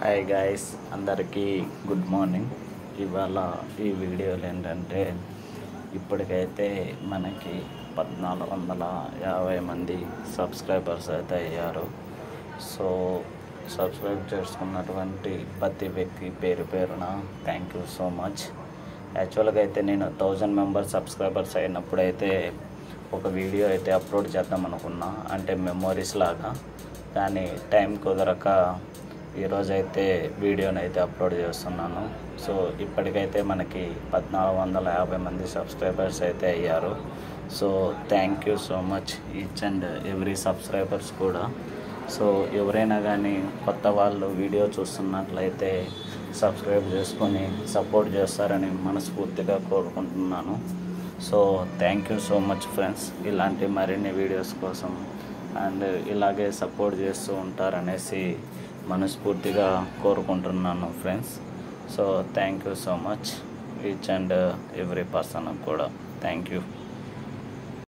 Hi guys, అందరికీ good morning. ఇవాళ ఈ వీడియోలు ఏంటంటే ఇప్పటికైతే మనకి 1450 మంది సబ్స్క్రైబర్స్ అయితే అయ్యారు. సో సబ్స్క్రైబ్ చేసుకున్నటువంటి ప్రతి వ్యక్తి పేరు పేరున థ్యాంక్ యూ సో మచ్. యాక్చువల్గా అయితే నేను 1000 మెంబర్స్ సబ్స్క్రైబర్స్ అయినప్పుడైతే ఒక వీడియో అయితే అప్లోడ్ చేద్దాం అనుకున్నా, అంటే మెమోరీస్ లాగా. కానీ టైం కుదరక ఈరోజైతే వీడియోని అయితే అప్లోడ్ చేస్తున్నాను. సో ఇప్పటికైతే మనకి 1450 మంది సబ్స్క్రైబర్స్ అయితే అయ్యారు. So thank you so much each and every subscribers కూడా. సో ఎవరైనా కానీ కొత్త వాళ్ళు వీడియో చూస్తున్నట్లయితే సబ్స్క్రైబ్ చేసుకొని సపోర్ట్ చేస్తారని మనస్ఫూర్తిగా కోరుకుంటున్నాను. So thank you so much friends. ఇలాంటి మరిన్ని వీడియోస్ కోసం అండ్ ఇలాగే సపోర్ట్ చేస్తూ ఉంటారనేసి మనస్ఫూర్తిగా కోరుకుంటున్నాను friends. So thank you so much each and every person కూడా. Thank you.